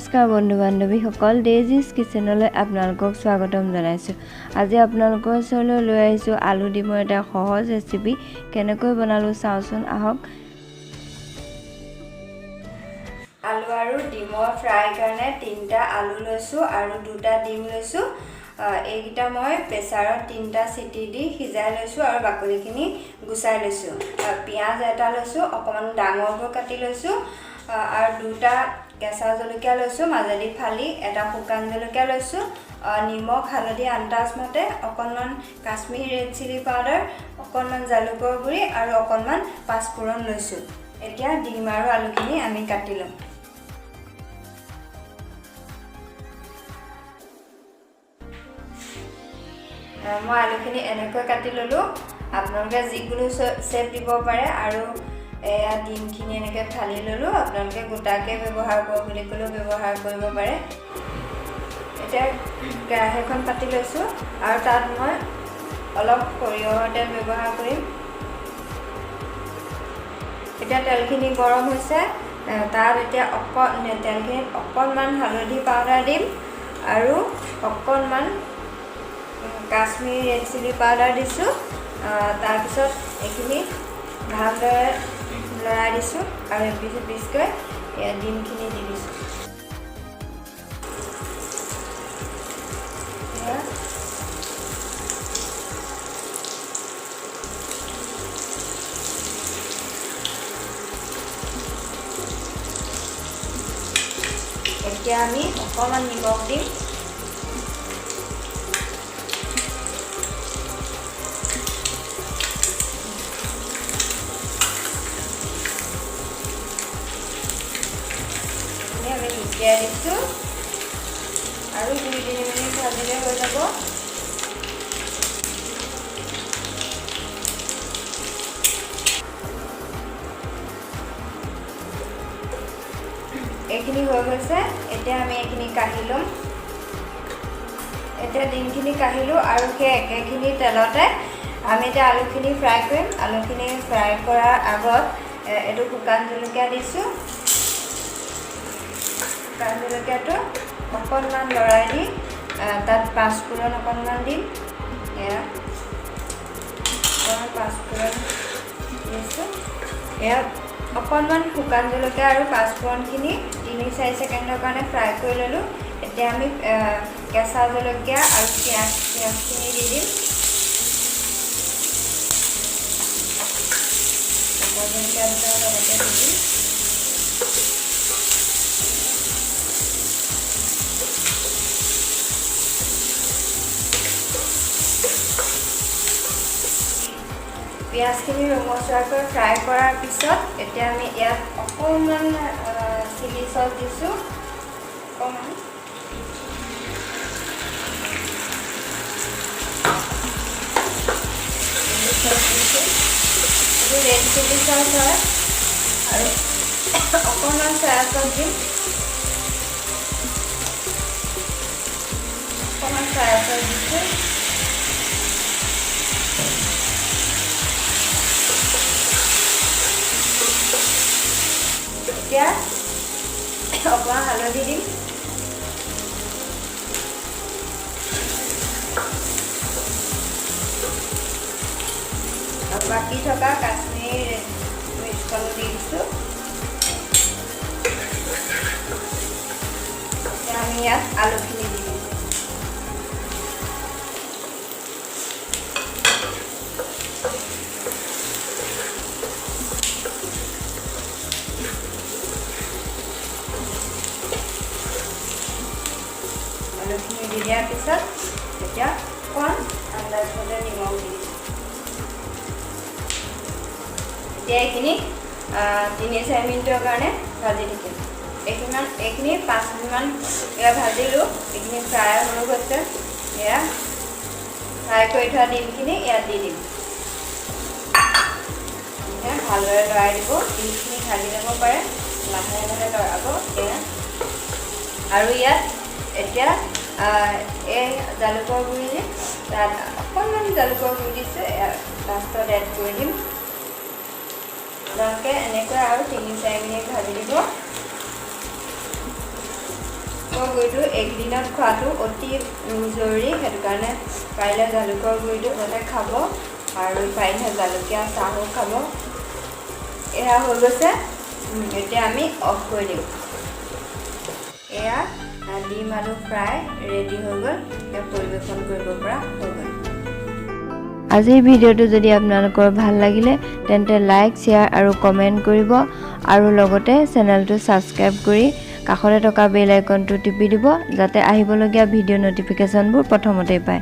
নমস্কাৰ বন্ধু বান্ধৱীসকল, ডেইজিজ কিচেনলৈ আপোনালোকক স্বাগতম জনাইছোঁ। আজি আপোনালোকৰ ওচৰলৈ লৈ আহিছোঁ আলু ডিমৰ এটা সহজ ৰেচিপি। কেনেকৈ বনালোঁ চাওঁচোন আহক। আলু আৰু ডিমৰ ফ্ৰাই কাৰণে 3টা আলু লৈছোঁ আৰু 2টা ডিম লৈছোঁ। এইকেইটা মই প্ৰেছাৰত 3টা চিটি দি সিজাই লৈছোঁ আৰু বাকলিখিনি গুচাই লৈছোঁ। পিঁয়াজ এটা লৈছোঁ, অকণমান ডাঙৰকৈ কাটি লৈছোঁ আৰু 2টা কেঁচা জলকীয়া লৈছোঁ মাজেদি ফালি, এটা শুকান জলকীয়া লৈছোঁ, নিমখ হালধি আন্দাজ মতে, অকণমান কাশ্মীৰী ৰেড চিলি পাউডাৰ, অকণমান জালুকৰ গুড়ি আৰু অকণমান পাঁচফোৰণ লৈছোঁ। এতিয়া ডিম আৰু আলুখিনি আমি কাটি ল'ম। মই আলুখিনি এনেকৈ কাটি ল'লোঁ। আপোনালোকে যিকোনো শ্বেপ দিব পাৰে আৰু এয়া ডিমখিনি এনেকৈ ফালি ল'লোঁ। আপোনালোকে গোটাকৈ ব্যৱহাৰ কৰোঁ বুলি ক'লেও ব্যৱহাৰ কৰিব পাৰে। এতিয়া কেৰাহী এখন পাতি লৈছোঁ আৰু তাত মই অলপ সৰিয়হৰ তেল ব্যৱহাৰ কৰিম। এতিয়া তেলখিনি গৰম হৈছে, তাত এতিয়া তেলখিনিত অকণমান হালধি পাউডাৰ দিম আৰু অকণমান কাশ্মীৰী ৰেড চিলি পাউডাৰ দিছোঁ। তাৰপিছত এইখিনি ভালদৰে লৰাই দিছোঁ আৰু এপিচ এপিচকৈ ডিমখিনি দি দিছোঁ। এতিয়া আমি অকণমান নিমখ দিম। আমি লুটিয়াই দিছোঁ আৰু 2-3 মিনিট ভাজিলে হৈ যাব। এইখিনি হৈ গৈছে। এতিয়া আমি এইখিনি কাঢ়ি ল'ম। এতিয়া ডিমখিনি কাঢ়িলোঁ আৰু সেই একেখিনি তেলতে আমি এতিয়া আলুখিনি ফ্ৰাই কৰিম। আলুখিনি ফ্ৰাই কৰাৰ আগত এইটো শুকান জলকীয়া দিছোঁ। শুকান জলকীয়াটো অকণমান লৰাই দি তাত পাঁচফোৰণ অকণমান দিম। এয়া পাঁচফোৰণ দিছোঁ। এয়া অকণমান শুকান জলকীয়া আৰু পাঁচফোৰণখিনি 3-4 ছেকেণ্ডৰ কাৰণে ফ্ৰাই কৰি ল'লোঁ। এতিয়া আমি কেঁচা জলকীয়া আৰু পিঁয়াজখিনি দি দিম। কেঁচা জলকীয়া দুটা লগতে দি দিম। পিঁয়াজখিনি ৰঙচুৱাকৈ ফ্ৰাই কৰাৰ পিছত এতিয়া আমি ইয়াত অকণমান চিলি চচ দিছোঁ। অকণমান এইটো ৰেড চিলি চচ হয় আৰু অকণমান চয়া চচ দিম। অকণমান চয়া চচ দিছোঁ। এতিয়া অকণমান হালধি দিম। বাকী থকা কাশ্মীৰী মিৰ্চকণো দি দিছোঁ। এতিয়া আমি ইয়াত আলুখিনি দি দিম। আলুখিনি দি দিয়াৰ পিছত এতিয়া অকণ আন্দাজমতে নিমখ দি দিছোঁ। এতিয়া এইখিনি 3-4 মিনিটৰ কাৰণে ভাজি থাকিম। এইখিনি 5 মিনিটমান এয়া ভাজিলোঁ। এইখিনি ফ্ৰাই হৈ গৈছে। এয়া ফ্ৰাই কৰি থোৱা ডিমখিনি ইয়াত দি দিম। ভালদৰে লৰাই দিব। ডিমখিনি ভাজি ল'ব পাৰে, লাহে লাহে লৰাব। আৰু ইয়াত এতিয়া এই জালুকৰ গুড়ি যে তাত অকণমান জালুকৰ গুড়ি দিছোঁ, লাষ্টত এড কৰি দিম। আপোনালোকে এনেকৈ আৰু 3-4 মিনিট ভাজি দিব। জালুকৰ গুড়িটো একদিনত খোৱাটো অতি জৰুৰী সেইটো কাৰণে পাৰিলে জালুকৰ গুড়িটো যাতে খাব আৰু পাৰিলে জালুকীয়া চাহো খাব এয়া হৈ গৈছে এতিয়া আমি অফ কৰি দিওঁ এয়া ডিম আলু ফ্ৰাই ৰেডি হৈ গ'ল এতিয়া পৰিৱেশন কৰিব পৰা হৈ গ'ল আজিৰ ভিডিঅ'টো যদি আপোনালোকৰ ভাল লাগিলে তেন্তে লাইক শ্বেয়াৰ আৰু কমেণ্ট কৰিব আৰু লগতে চেনেলটো ছাবস্ক্ৰাইব কৰি কাষতে থকা বেল আইকনটো টিপি দিব যাতে আহিবলগীয়া ভিডিঅ' নটিফিকেশ্যনবোৰ প্ৰথমতেই পায়